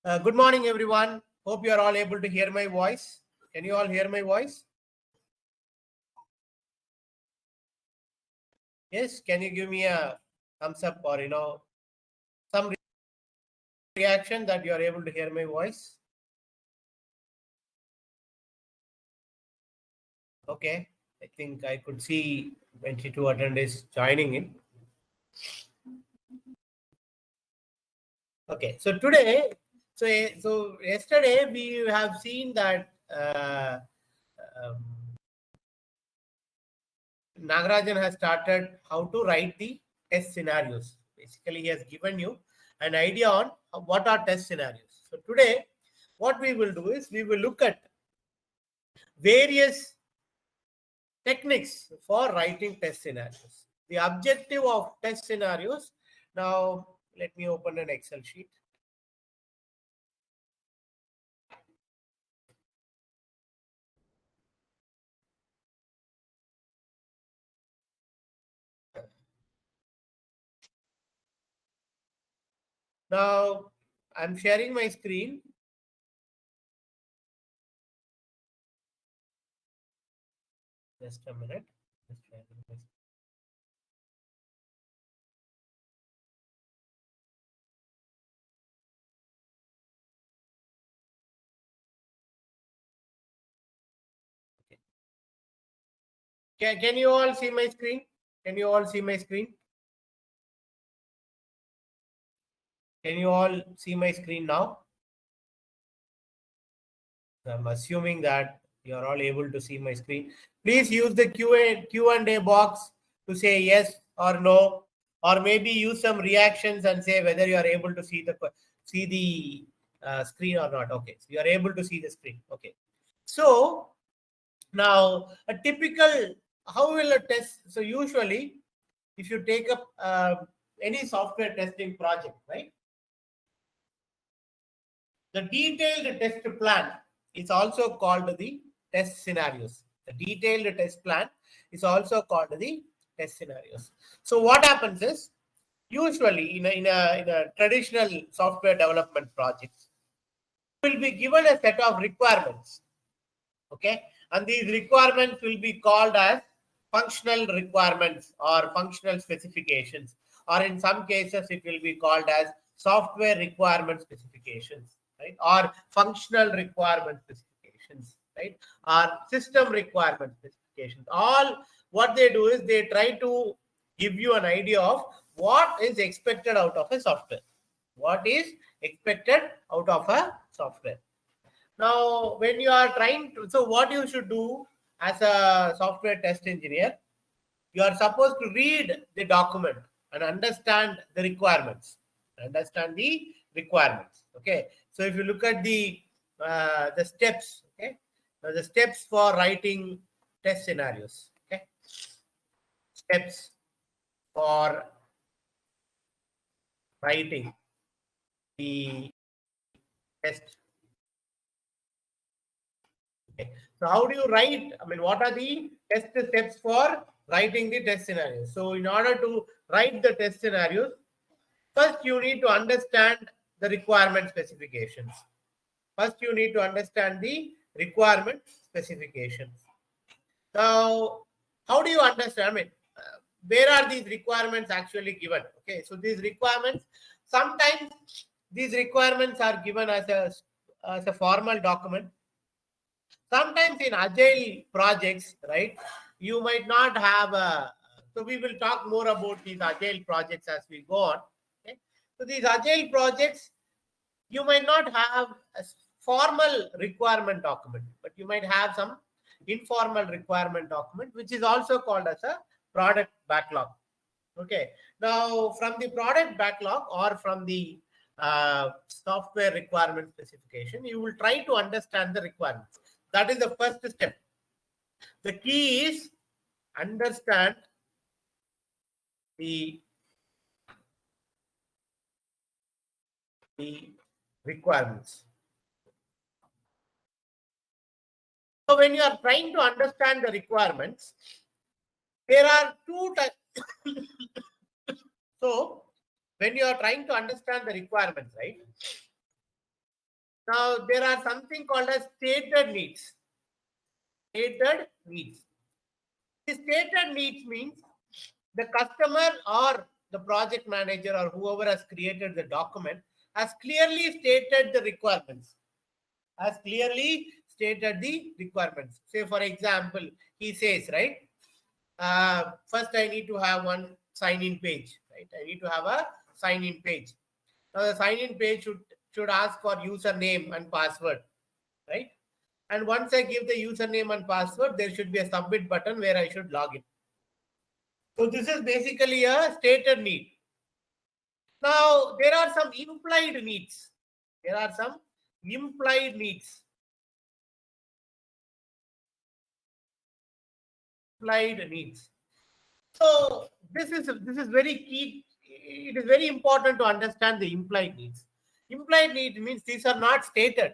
Good morning, everyone. Hope you are all able to hear my voice. Can you all hear my voice? Yes. Can you give me a thumbs up or some reaction that you are able to hear my voice? Okay. I think I could see 22 attendees joining in. Okay. So today, so yesterday we have seen that um, Nagarajan has started how to write the test scenarios. Basically, he has given you an idea on what are test scenarios. So today, what we will do is we will look at various techniques for writing test scenarios. The objective of test scenarios. Now, let me open an Excel sheet. Now, I'm sharing my screen. Just a minute. Just sharing my screen. Can you all see my screen? Can you all see my screen? Can you all see my screen now? I'm assuming that you are all able to see my screen. Please use the Q&A box to say yes or no, or maybe use some reactions and say whether you are able to see the screen or not. Okay, so you are able to see the screen. Okay, so now a typical, how will a test? So usually, if you take up any software testing project, right? The detailed test plan is also called the test scenarios. The detailed test plan is also called the test scenarios. So what happens is, usually in a traditional software development projects, will be given a set of requirements. Okay, and these requirements will be called as functional requirements or functional specifications, or in some cases it will be called as software requirement specifications, right, or functional requirement specifications, right, or system requirement specifications. All what they do is they try to give you an idea of what is expected out of a software, what is expected out of a software. Now, when you are trying to, so what you should do as a software test engineer, you are supposed to read the document and understand the requirements. Understand the requirements. Okay. So if you look at the steps, okay, now the steps for writing test scenarios. Okay, steps for writing the test. Okay. So how do you write? I mean, what are the test steps for writing the test scenarios? So in order to write the test scenarios, first you need to understand the requirement specifications. First you need to understand the requirement specifications. Now, how do you understand? I mean, where are these requirements actually given? Okay, so these requirements, sometimes these requirements are given as a formal document. Sometimes in agile projects, right, you might not have a, so we will talk more about these agile projects as we go on. Okay, so these agile projects, you might not have a formal requirement document, but you might have some informal requirement document, which is also called as a product backlog. Okay, now from the product backlog or from the software requirement specification, you will try to understand the requirements. That is the first step. The key is understand the requirements. So when you are trying to understand the requirements, there are two types. So when you are trying to understand the requirements, right, Now, there are something called as stated needs. Stated needs. The stated needs means the customer or the project manager or whoever has created the document has clearly stated the requirements. Has clearly stated the requirements. Say, for example, he says, right, first I need to have one sign-in page, right? I need to have a sign-in page. Now, the sign-in page should ask for username and password, right? And once I give the username and password, there should be a submit button where I should log in. So this is basically a stated need. Now, there are some implied needs. There are some implied needs. Implied needs. So this is very key. It is very important to understand the implied needs. Implied needs means these are not stated,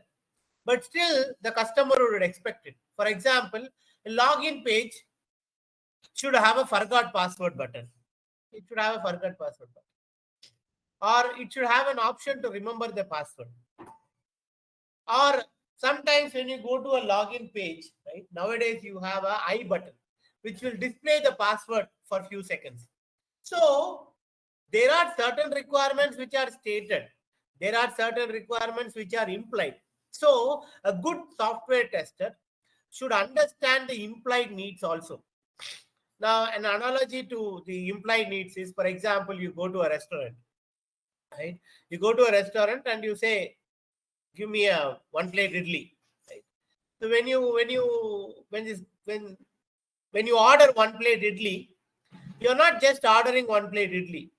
but still the customer would expect it. For example, a login page should have a forgot password button. It should have a forgot password button. Or it should have an option to remember the password. Or sometimes when you go to a login page, right, nowadays you have a I button, which will display the password for a few seconds. So there are certain requirements which are stated. There are certain requirements which are implied. So a good software tester should understand the implied needs also. Now, an analogy to the implied needs is, for example, you go to a restaurant, right? You go to a restaurant and you say, give me a one plate idli, right? So when you order one plate idli, you're not just ordering one plate idli.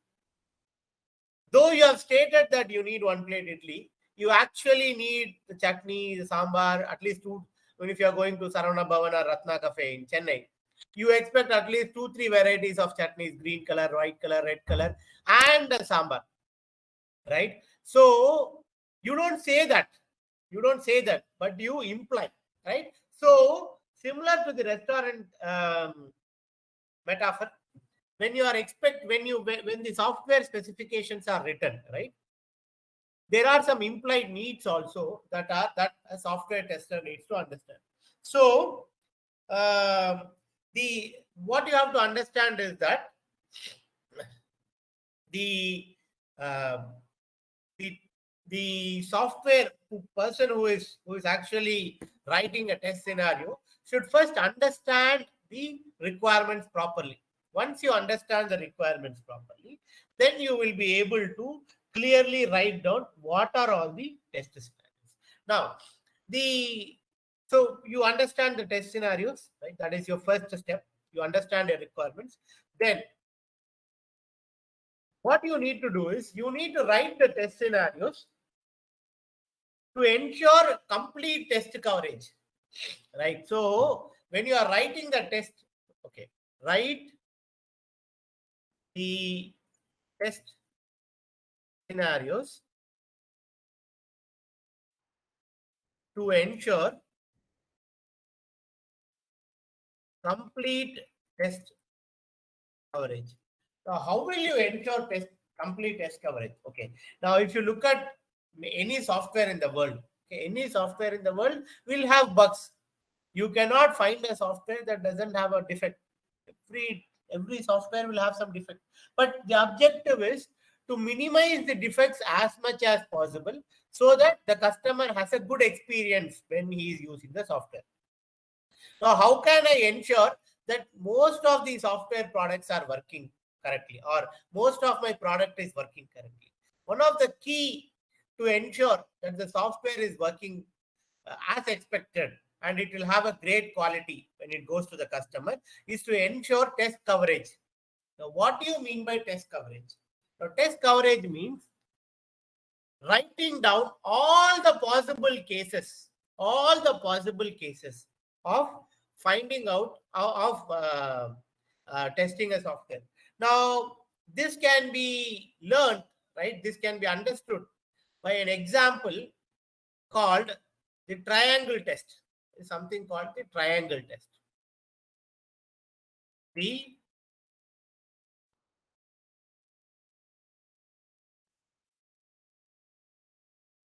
Though you have stated that you need one plate idli, you actually need the chutney, the sambar, at least two. When if you are going to Saravana Bhavan or Ratna Cafe in Chennai, you expect at least 2-3 varieties of chutneys: green color, white color, red color, and the sambar, right? So you don't say that. You don't say that, but you imply, right? So similar to the restaurant metaphor, when you are when the software specifications are written, right, there are some implied needs also that a software tester needs to understand. So the what you have to understand is that the uh, the the software person who is actually writing a test scenario should first understand the requirements properly. Once you understand the requirements properly, then you will be able to clearly write down what are all the test scenarios. Now, so you understand the test scenarios, right? That is your first step. You understand your requirements. Then what you need to do is you need to write the test scenarios to ensure complete test coverage, right? So when you are writing the test, okay, write the test scenarios to ensure complete test coverage. Now, how will you ensure complete test coverage? Okay. Now, if you look at any software in the world, okay, any software in the world will have bugs. You cannot find a software that doesn't have a defect. Every software will have some defect. But the objective is to minimize the defects as much as possible so that the customer has a good experience when he is using the software. Now, how can I ensure that most of the software products are working correctly or most of my product is working correctly? One of the key to ensure that the software is working as expected and it will have a great quality when it goes to the customer is to ensure test coverage. Now, what do you mean by test coverage? Now, test coverage means writing down all the possible cases of finding out of testing a software. Now, this can be learned, right? This can be understood by an example called the triangle test. Is something called the triangle test. The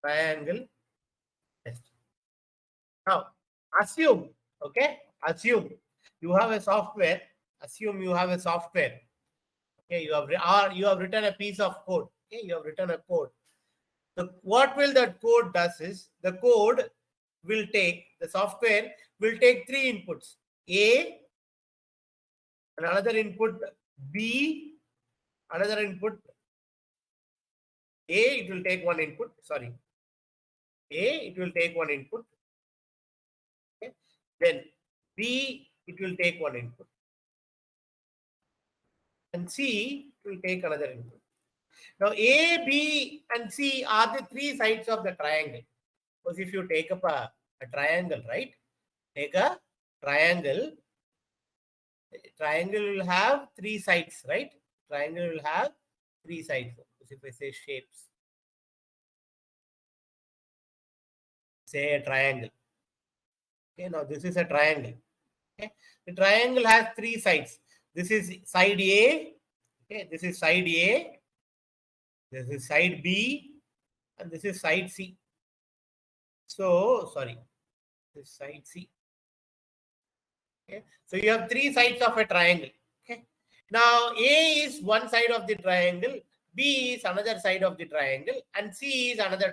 triangle Now, assume, okay, assume you have a software. Assume you have a software. Okay, you have written a piece of code. Okay, you have written a code. What will that code does is the code will take the software will take three inputs: A, another input B, another input A. It will take one input. Sorry, A. It will take one input. Okay. Then B. It will take one input, and C will take another input. Now A, B, and C are the three sides of the triangle. Because if you take up a triangle, right? Take a triangle. Triangle will have three sides, right? Triangle will have three sides. If I say shapes, say a triangle. Okay, now this is a triangle. Okay, the triangle has three sides. This is side A. Okay, this is side A. This is side B, and this is side C. So sorry, this is side C. Okay, so you have three sides of a triangle. Okay, now A is one side of the triangle, B is another side of the triangle, and C is another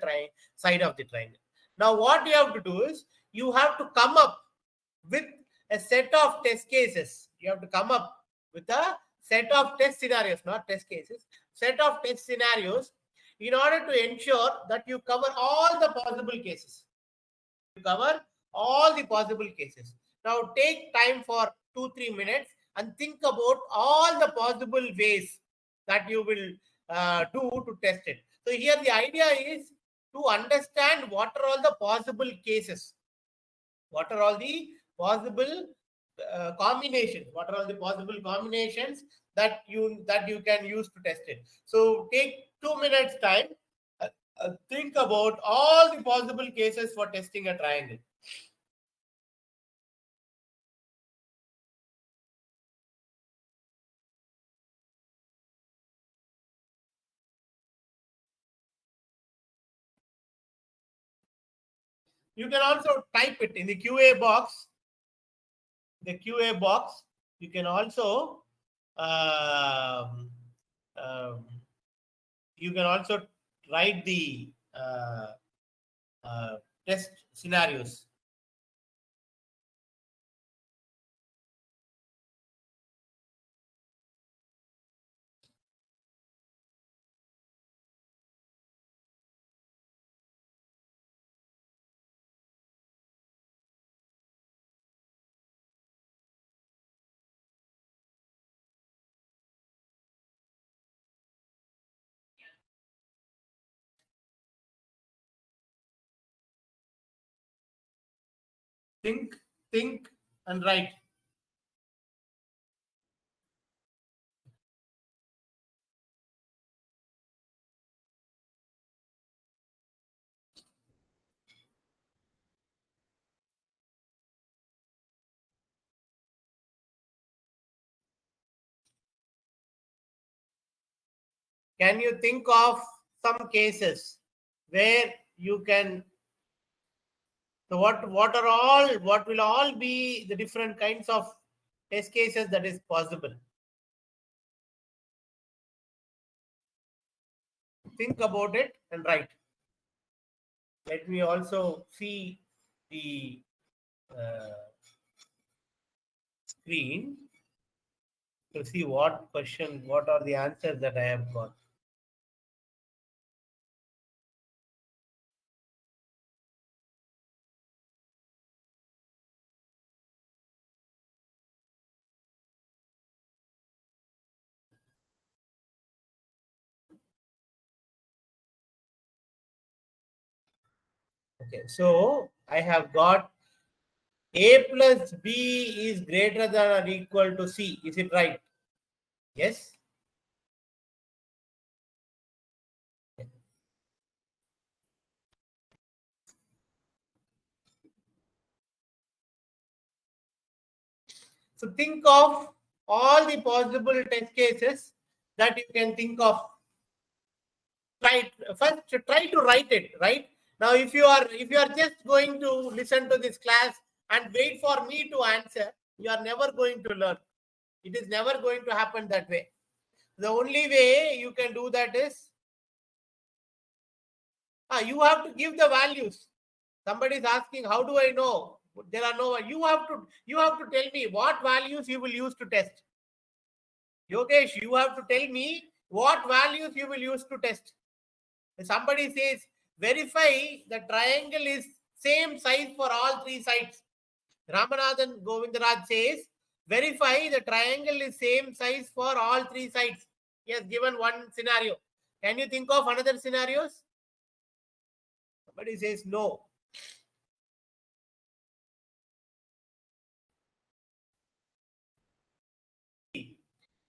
side of the triangle. Now what you have to do is you have to come up with a set of test cases. You have to come up with a set of test scenarios, not test cases, set of test scenarios in order to ensure that you cover all the possible cases. You cover all the possible cases. Now take time for 2-3 minutes and think about all the possible ways that you will do to test it. So here the idea is to understand what are all the possible cases. What are all the possible combinations? What are all the possible combinations that you can use to test it? So take 2 minutes time. Think about all the possible cases for testing a triangle. You can also type it in the QA box. The QA box, you can also you can also write the test scenarios. Think, and write. Can you think of some cases where you can? So what will all be the different kinds of test cases that is possible? Think about it and write. Let me also see the screen to see what are the answers that I have got. Okay, so I have got A plus B is greater than or equal to C. Is it right? Yes. So think of all the possible test cases that you can think of. Try to write it, right? Now, if you are just going to listen to this class and wait for me to answer, you are never going to learn. It is never going to happen that way. The only way you can do that is you have to give the values. Somebody is asking, how do I know? There are no. You have to tell me what values you will use to test. Yogesh, you have to tell me what values you will use to test. If somebody says verify the triangle is same size for all three sides. Ramanathan Govindaraj says verify the triangle is same size for all three sides. He has given one scenario. Can you think of another scenarios? Somebody says no.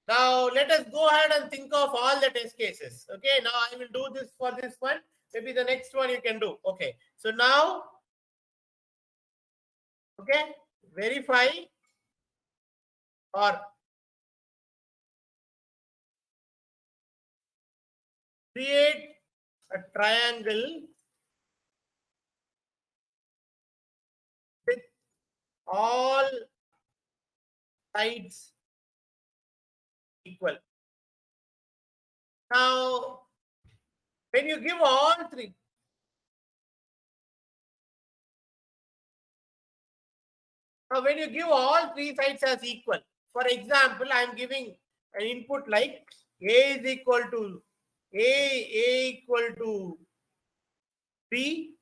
Now let us go ahead and think of all the test cases. Okay, now I will do this for this one. Maybe the next one you can do. Okay, so now, okay, verify or create a triangle with all sides equal. Now, when you give all three, sides as equal, for example, I am giving an input like A is equal to A equal to 3,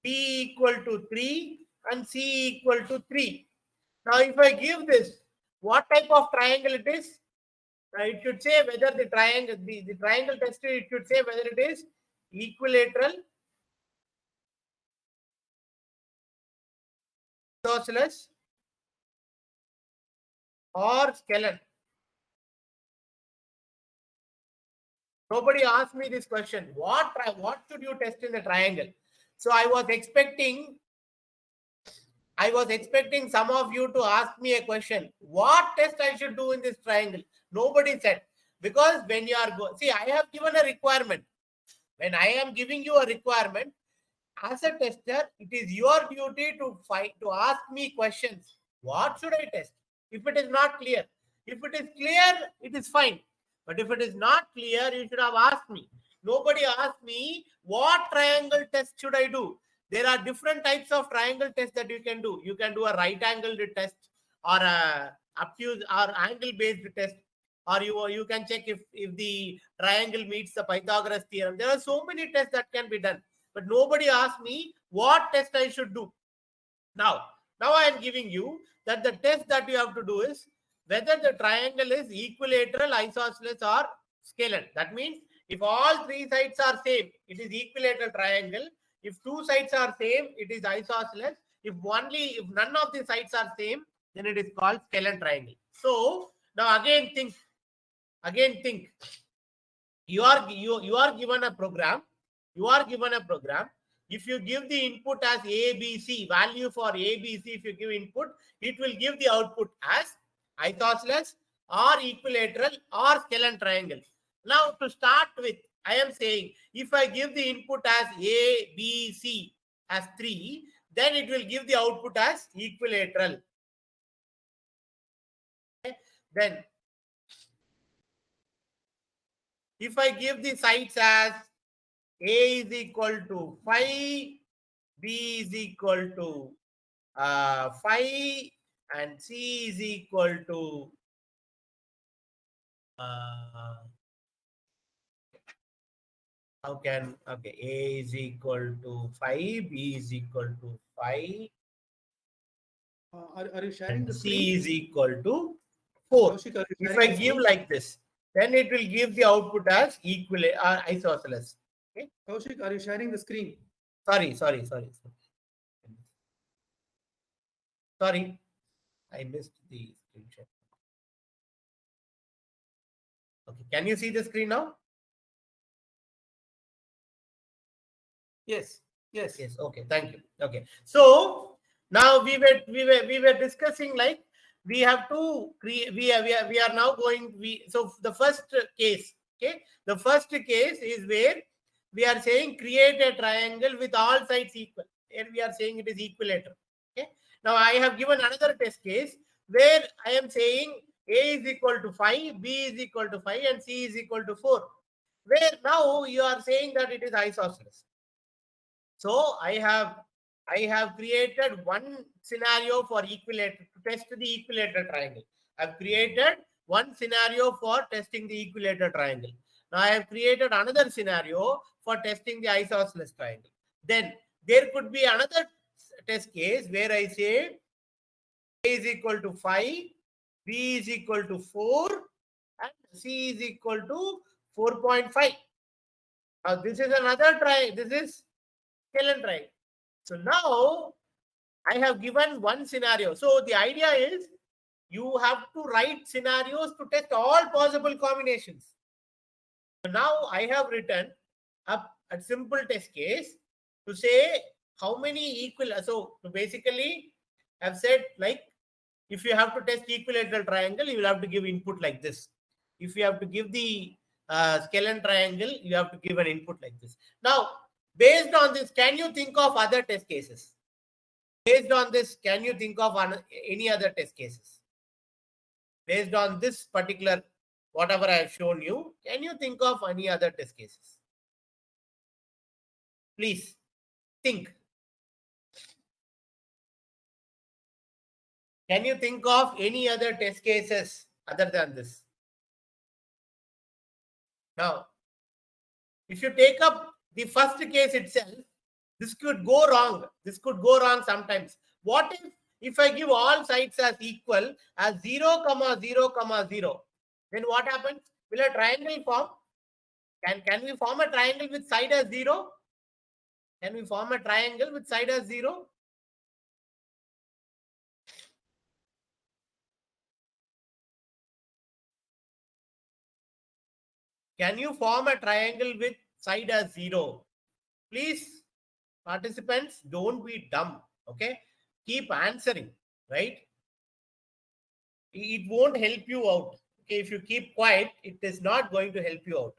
B equal to 3, and C equal to 3. Now, if I give this, what type of triangle it is? It should say whether the triangle, the triangle tested, it should say whether it is equilateral, isosceles, or scalene. Nobody asked me this question. What should you test in the triangle? So I was expecting some of you to ask me a question. What test I should do in this triangle? Nobody said. Because when you are see, I have given a requirement. When I am giving you a requirement, as a tester, it is your duty to ask me questions. What should I test? If it is not clear. If it is clear, it is fine. But if it is not clear, you should have asked me. Nobody asked me what triangle test should I do. There are different types of triangle tests that you can do. You can do a right angled test or a obtuse or angle based test, or you can check if the triangle meets the Pythagoras theorem. There are so many tests that can be done, but nobody asked me what test I should do. Now I am giving you that the test that you have to do is whether the triangle is equilateral, isosceles, or scalene. That means if all three sides are same, it is equilateral triangle. If two sides are same, it is isosceles. If none of the sides are same, then it is called scalene triangle. So now again think. You are given a program. If you give the input as ABC, value for ABC, if you give input, it will give the output as isosceles or equilateral or scalene triangle. Now to start with, I am saying if I give the input as ABC as 3, then it will give the output as equilateral. Okay? Then if I give the sides as A is equal to 5, B is equal to 5, and C is equal to A is equal to 5, B is equal to 5. Are you sharing the screen? C is equal to 4. Kaushik, if I give like this, then it will give the output as isosceles. Okay? Kaushik, are you sharing the screen? Sorry. I missed the screen share. Okay, can you see the screen now? Yes. Okay, thank you. Okay, so now we were discussing like we have to create. We are now going. So the first case. Okay, the first case is where we are saying create a triangle with all sides equal. Here we are saying it is equilateral. Okay. Now I have given another test case where I am saying A is equal to 5, B is equal to 5, and C is equal to 4. Where now you are saying that it is isosceles. So I have created one scenario for equilateral to test the equilateral triangle. I've created one scenario for testing the equilateral triangle. Now I have created another scenario for testing the isosceles triangle. Then there could be another test case where I say A is equal to 5, B is equal to 4, and C is equal to 4.5. Now this is another triangle. This is scalene triangle. So now I have given one scenario. So the idea is you have to write scenarios to test all possible combinations. So now I have written up a simple test case to say how many equal. So basically, I've said like if you have to test equilateral triangle, you will have to give input like this. If you have to give the scalene triangle, you have to give an input like this. Now, based on this, can you think of other test cases? Based on this, can you think of any other test cases? Based on this particular, whatever I have shown you, can you think of any other test cases? Please think. Can you think of any other test cases other than this? Now, if you take up the first case itself, this could go wrong. This could go wrong sometimes. What if I give all sides as equal as 0, 0, 0? Then what happens? Will a triangle form? Can we form a triangle with side as 0? Can we form a triangle with side as 0? Can you form a triangle with side as 0? Please, participants, don't be dumb. Okay? Keep answering, right? It won't help you out. Okay, if you keep quiet, it is not going to help you out.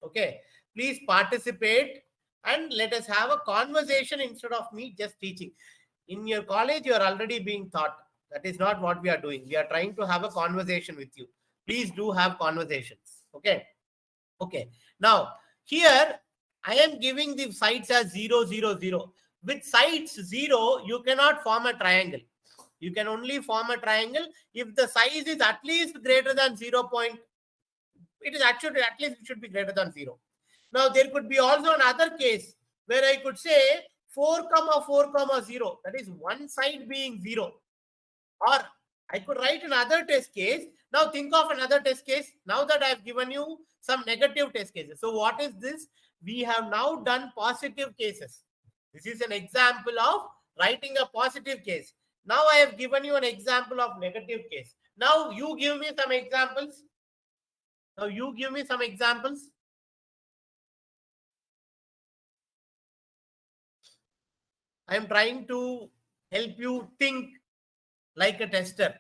Okay, please participate and let us have a conversation instead of me just teaching. In your college, you are already being taught. That is not what we are doing. We are trying to have a conversation with you. Please do have conversations. Okay. Okay. Now, here I am giving the sides as 0, 0, 0. With sides 0, you cannot form a triangle. You can only form a triangle if the size is at least greater than 0. It is actually at least it should be greater than 0. Now there could be also another case where I could say 4, 4, 0. That is one side being 0. Or I could write another test case. Now think of another test case. Now that I have given you some negative test cases. So what is this? We have now done positive cases. This is an example of writing a positive case. Now I have given you an example of negative case. Now you give me some examples. Now you give me some examples. I am trying to help you think like a tester,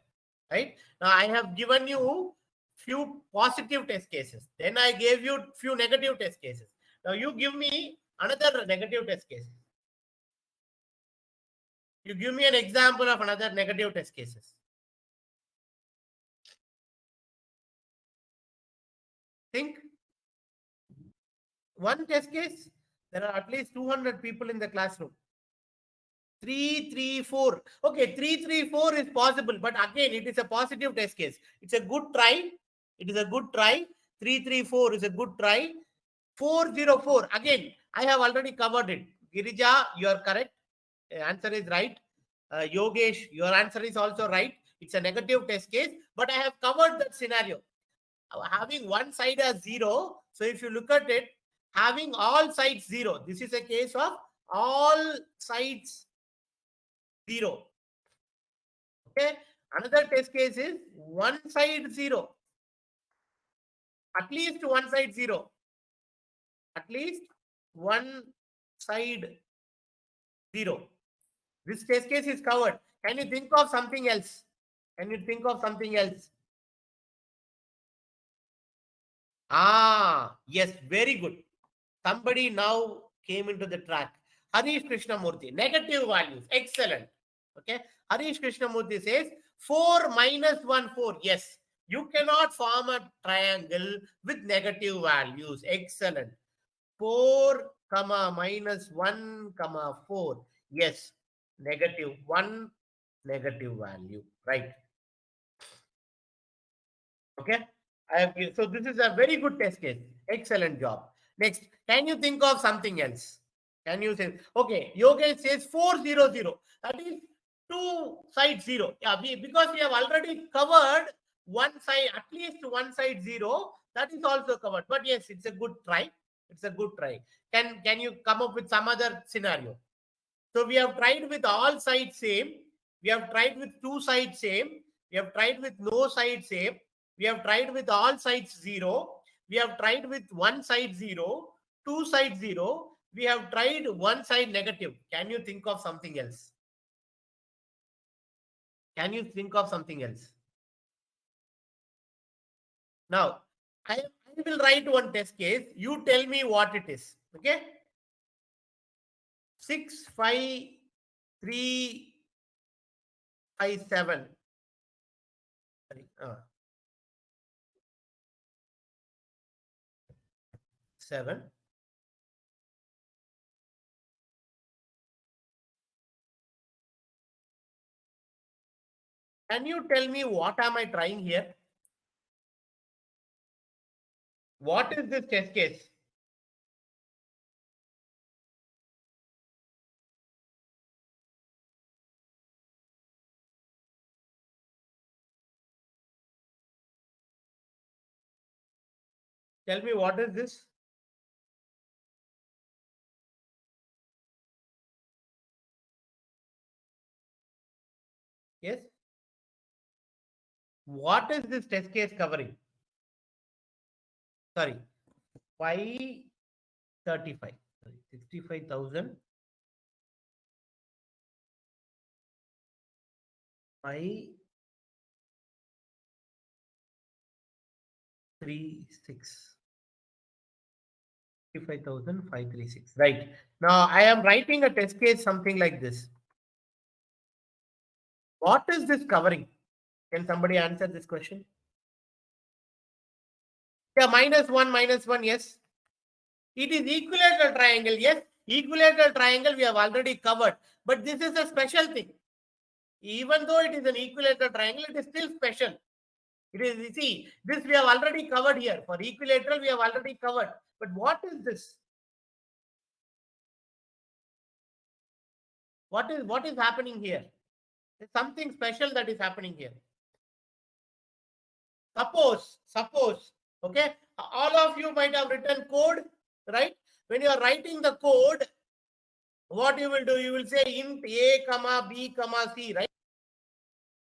right? Now I have given you few positive test cases. Then I gave you few negative test cases. Now you give me another negative test case. You give me an example of another negative test cases. Think. One test case, there are at least 200 people in the classroom. 3, 3, 4. Okay, 3, 3, 4 is possible, but again, it is a positive test case. It's a good try. It is a good try. 3, 3, 4 is a good try. 4, 0, 4. Again, I have already covered it. Girija, you are correct. Answer is right. Yogesh, your answer is also right. It's a negative test case, but I have covered that scenario. Having one side as 0. So if you look at it, having all sides 0. This is a case of all sides 0. Okay. Another test case is one side 0. At least one side 0. At least one side 0. This test case is covered. Can you think of something else? Can you think of something else? Yes, very good. Somebody now came into the track. Harish Krishnamurthy, negative values. Excellent. Okay. Harish Krishnamurthy says 4 minus 1, 4. Yes. You cannot form a triangle with negative values. Excellent. 4, comma, minus 1, comma, 4. Yes. Negative 1, negative value. Right. Okay. So this is a very good test case. Excellent job. Next, can you think of something else? Can you say, okay, Yogesh says 400. That is two side 0. Yeah, because we have already covered one side, at least one side 0. That is also covered. But yes, it's a good try. It's a good try. Can you come up with some other scenario? So we have tried with all sides same. We have tried with two sides same. We have tried with no side same. We have tried with all sides 0. We have tried with one side 0, two sides 0. We have tried one side negative. Can you think of something else? Can you think of something else? Now, I will write one test case. You tell me what it is. Okay? 6, 5, 3, 5, 7. Sorry. 7. Can you tell me what am I trying here? What is this test case? Tell me what is this? Yes. What is this test case covering? Sorry, 535. 65,000. 536. 65,536. Right. Now I am writing a test case something like this. What is this covering? Can somebody answer this question? Yeah, minus one, yes. It is equilateral triangle, yes. Equilateral triangle we have already covered. But this is a special thing. Even though it is an equilateral triangle, it is still special. It is, see, this we have already covered here. For equilateral, we have already covered. But what is this? What is happening here? There's something special that is happening here. Suppose, okay, all of you might have written code, right? When you are writing the code, what you will do? You will say int a, comma b, comma c, right?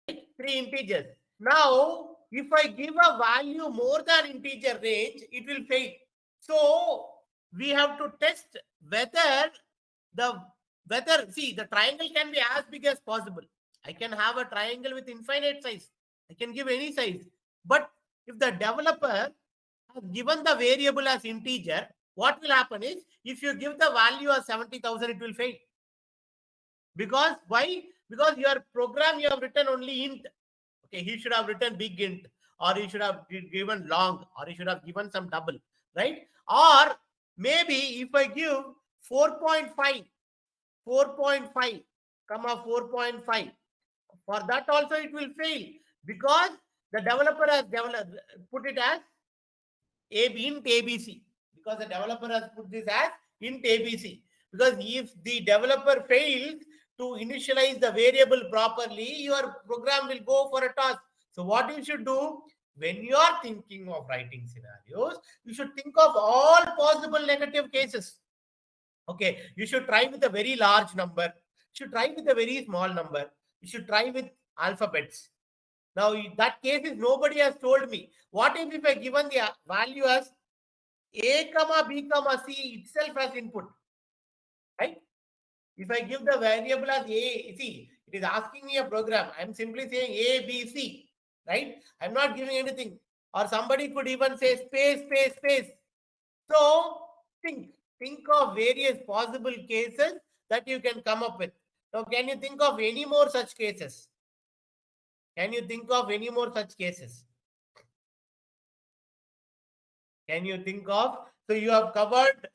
3 integers. Now, if I give a value more than integer range, it will fail. So we have to test whether see, the triangle can be as big as possible. I can have a triangle with infinite size. I can give any size. But if the developer has given the variable as integer, what will happen is if you give the value as 70,000, it will fail. Because why? Because your program you have written only int. Okay, he should have written big int, or he should have given long, or he should have given some double, right? Or maybe if I give 4.5, 4.5, comma 4.5, for that also it will fail because the developer has put it as int ABC, because the developer has put this as int ABC. Because if the developer fails to initialize the variable properly, your program will go for a toss. So what you should do when you are thinking of writing scenarios, you should think of all possible negative cases. Okay, you should try with a very large number. You should try with a very small number. You should try with alphabets. Now, that case is nobody has told me. What if I given the value as a comma b comma c itself as input, right? If I give the variable as a, see, it is asking me a program. I'm simply saying a, b, c, right? I'm not giving anything. Or somebody could even say space, space, space. So think think of various possible cases that you can come up with. Now, can you think of any more such cases? Can you think of any more such cases? Can you think of? So you have covered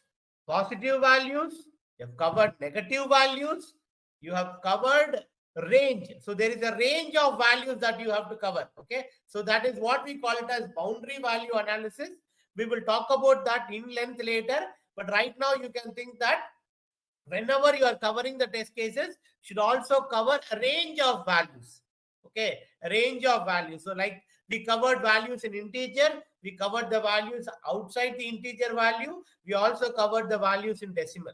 positive values, you have covered negative values, you have covered range. So there is a range of values that you have to cover. Okay. So that is what we call it as boundary value analysis. We will talk about that in length later. But right now you can think that whenever you are covering the test cases, should also cover a range of values. Okay, a range of values. So like we covered values in integer, we covered the values outside the integer value, we also covered the values in decimal,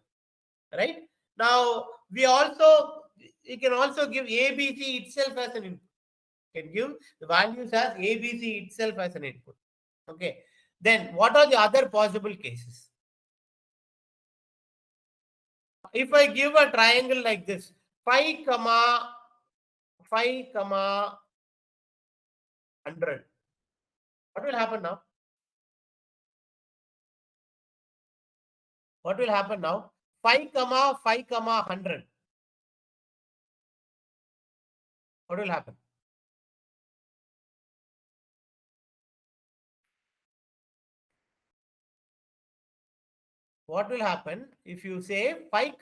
right? Now we also, you can also give ABC itself as an input. You can give the values as ABC itself as an input. Okay, then what are the other possible cases? If I give a triangle like this, 5, 5, 100, what will happen now? What will happen now? 5, 5, 100. What will happen? What will happen if you say 5,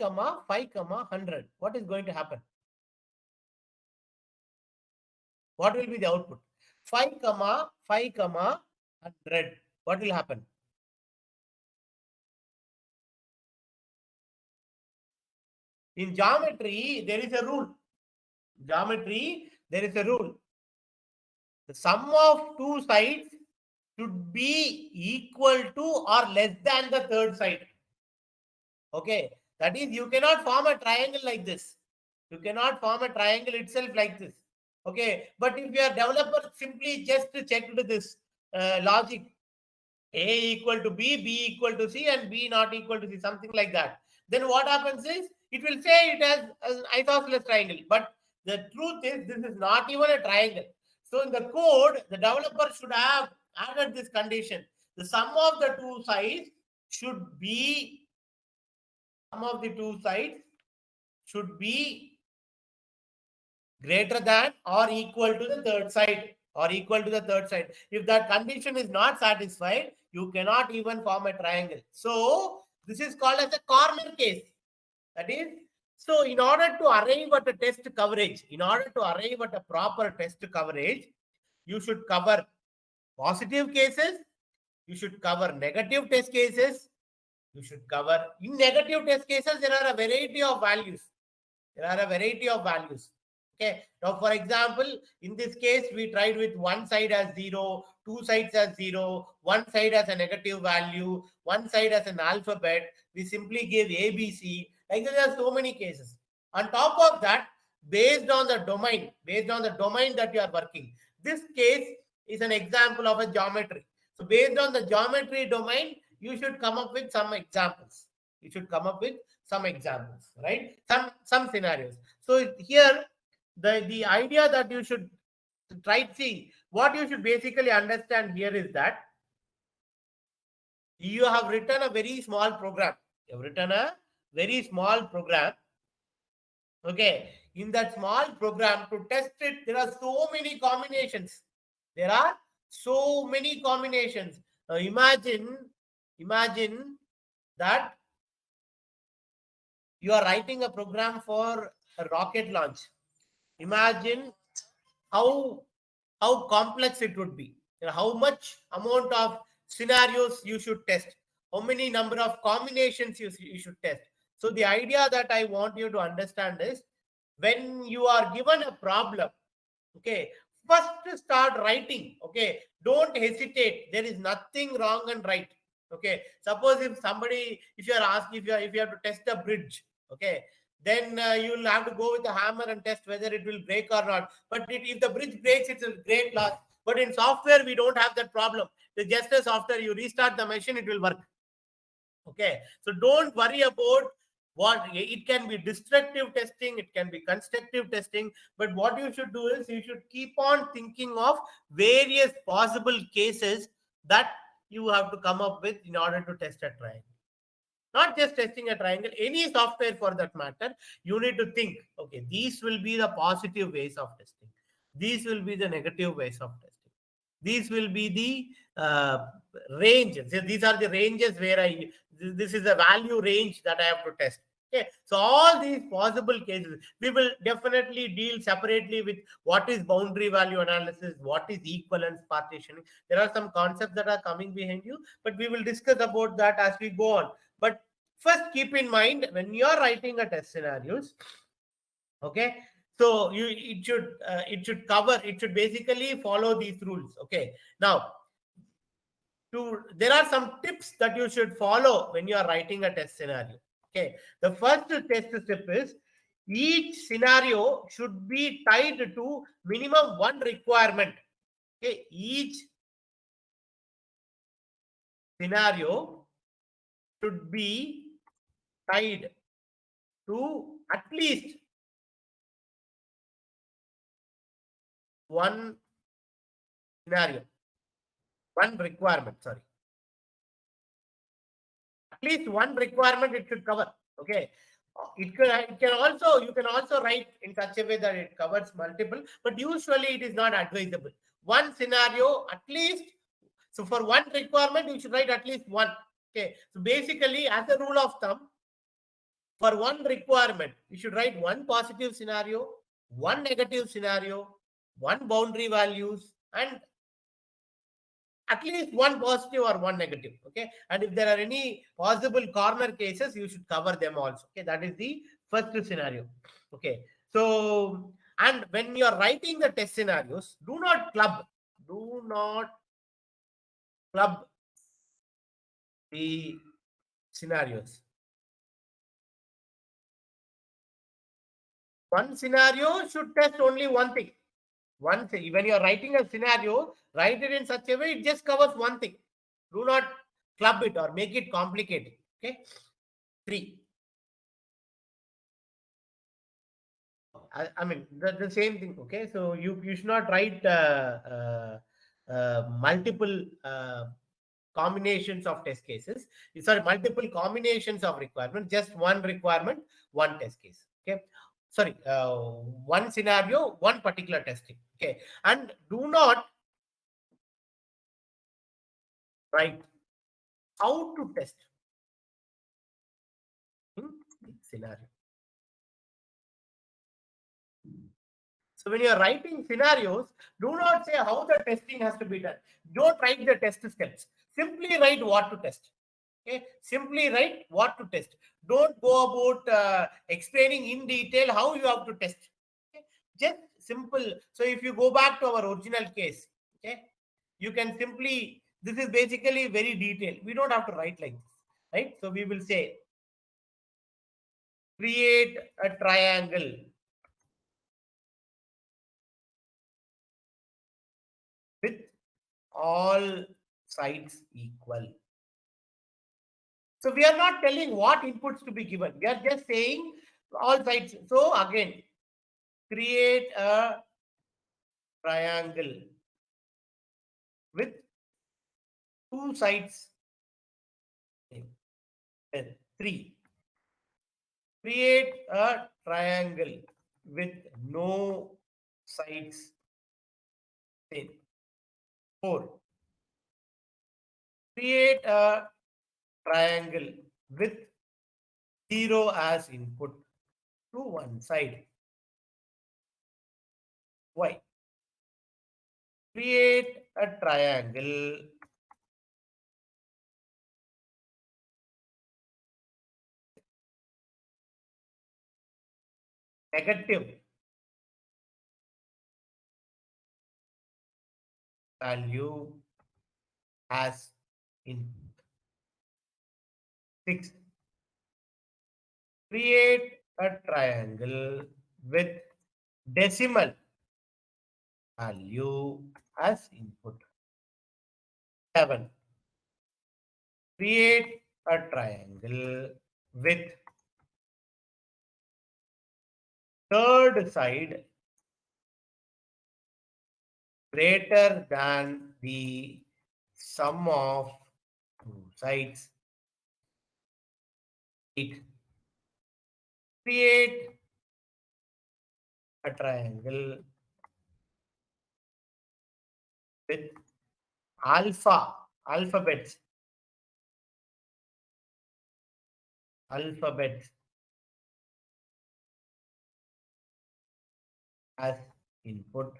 5, 100? What is going to happen? What will be the output? 5, 5, 100. What will happen? In geometry, there is a rule. Geometry, there is a rule. The sum of two sides should be equal to or less than the third side. Okay, that is, you cannot form a triangle like this. You cannot form a triangle itself like this. Okay, but if your developer simply just checked this logic, A equal to B, B equal to C, and B not equal to C, something like that, then what happens is it will say it as an isosceles triangle. But the truth is this is not even a triangle. So in the code, the developer should have added this condition. The sum of the two sides should be greater than or equal to the third side, If that condition is not satisfied, you cannot even form a triangle. So this is called as a corner case. That is, so in order to arrive at a test coverage, in order to arrive at a proper test coverage, you should cover positive cases, you should cover negative test cases, you should cover, in negative test cases, there are a variety of values. Okay. Now, for example, in this case, we tried with one side as 0, two sides as 0, one side as a negative value, one side as an alphabet. We simply give ABC. Like there are so many cases. On top of that, based on the domain that you are working, this case is an example of a geometry. So based on the geometry domain, you should come up with some examples. Right? Some scenarios. So here, the idea that you should try to see, what you should basically understand here is that you have written a very small program. Okay. In that small program, to test it, there are so many combinations. Now imagine that you are writing a program for a rocket launch. Imagine how complex it would be, how much amount of scenarios you should test, how many number of combinations you should test. So the idea that I want you to understand is, when you are given a problem, okay, first start writing. Okay, don't hesitate. There is nothing wrong and right. Okay, suppose if you are asked, if you have to test a bridge, okay, then you'll have to go with a hammer and test whether it will break or not. But if the bridge breaks, it's a great loss. But in software, we don't have that problem. It's just a software. You restart the machine, it will work. Okay, so don't worry about what it can be. Destructive testing, it can be constructive testing. But what you should do is you should keep on thinking of various possible cases that you have to come up with in order to test a triangle. Not just testing a triangle, any software for that matter, you need to think, okay, these will be the positive ways of testing. These will be the negative ways of testing. These will be the range. These are the ranges where this is the value range that I have to test. Okay, so all these possible cases, we will definitely deal separately with what is boundary value analysis, what is equivalence partitioning. There are some concepts that are coming behind you, but we will discuss about that as we go on. But first, keep in mind when you are writing a test scenarios, okay, so it should cover, it should basically follow these rules. Okay, now there are some tips that you should follow when you are writing a test scenario. Okay, the first test step is each scenario should be tied to minimum one requirement. Okay, each scenario should be tied to at least one scenario, one requirement, sorry. At least one requirement it should cover. Okay. You can also write in such a way that it covers multiple, but usually it is not advisable. One scenario, at least, so for one requirement, you should write at least one. Okay. So basically, as a rule of thumb, for one requirement, you should write one positive scenario, one negative scenario, one boundary values, and at least one positive or one negative. Okay, and if there are any possible corner cases, you should cover them also. Okay, that is the first scenario. Okay, so and when you are writing the test scenarios, do not club the scenarios. One scenario should test only one thing. When you are writing a scenario, write it in such a way it just covers one thing. Do not club it or make it complicated. Okay. 3. I mean the same thing. Okay, so you should not write multiple combinations of test cases. Sorry, multiple combinations of requirements. Just one requirement, one test case. Okay, sorry, one scenario, one particular testing. Okay, and do not write how to test in scenario. So when you are writing scenarios, do not say how the testing has to be done. Don't write the test steps. Simply write what to test. Okay, simply write what to test. Don't go about explaining in detail how you have to test. Okay? Just simple. So if you go back to our original case, okay, you can simply. This is basically very detailed. We don't have to write like this, right? So we will say create a triangle with all sides equal. So we are not telling what inputs to be given. We are just saying all sides. So again, create a triangle with two sides. Then 3. Create a triangle with no sides. 4. Create a triangle with 0 as input to one side. Why? Create a triangle negative value as input. 6. Create a triangle with decimal value as input. 7. Create a triangle with third side greater than the sum of two sides. Create a triangle with alphabets as input.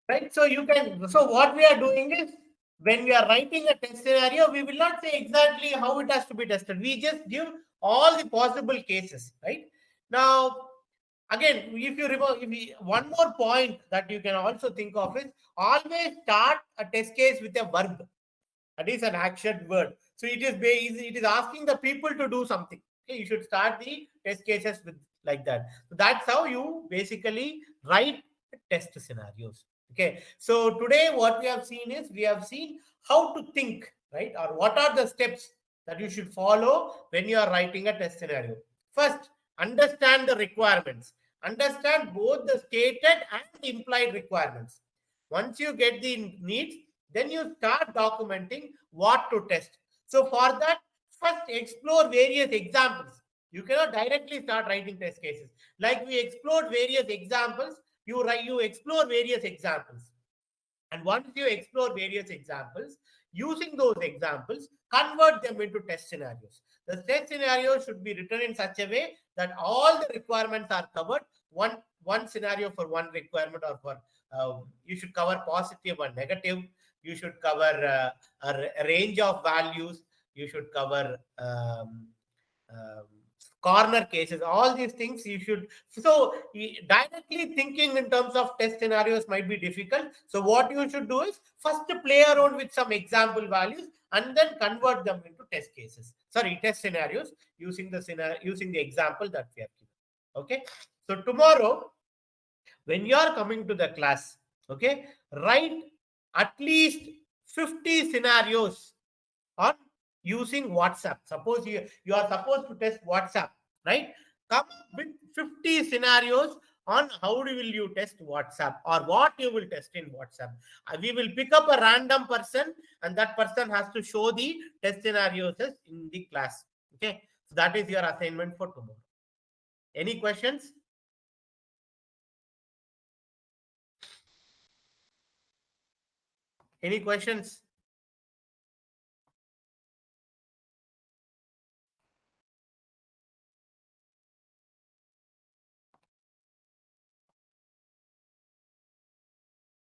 Right? So you can, so what we are doing is when we are writing a test scenario, we will not say exactly how it has to be tested. We just give all the possible cases, right? Now, again, if you remember, one more point that you can also think of is always start a test case with a verb. That is an action word. So it is asking the people to do something. Okay, you should start the test cases with like that. So that's how you basically write test scenarios. Okay. So today what we have seen is we have seen how to think, right? Or what are the steps that you should follow when you are writing a test scenario. First, understand the requirements. Understand both the stated and implied requirements. Once you get the needs, then you start documenting what to test. So for that, first explore various examples. You cannot directly start writing test cases. Like we explored various examples, you explore various examples. And once you explore various examples, using those examples, convert them into test scenarios. The test scenario should be written in such a way that all the requirements are covered. One scenario for one requirement, or for you should cover positive and negative. You should cover a range of values. You should cover um, corner cases, all these things you should. So directly thinking in terms of test scenarios might be difficult. So what you should do is first play around with some example values and then convert them into test scenarios using the example that we have given. Okay. So tomorrow when you are coming to the class, okay, write at least 50 scenarios on using WhatsApp. Suppose you are supposed to test WhatsApp, right? Come up with 50 scenarios on how will you test WhatsApp, or what you will test in WhatsApp. We will pick up a random person and that person has to show the test scenarios in the class. Okay. So that is your assignment for tomorrow. Any questions? Any questions?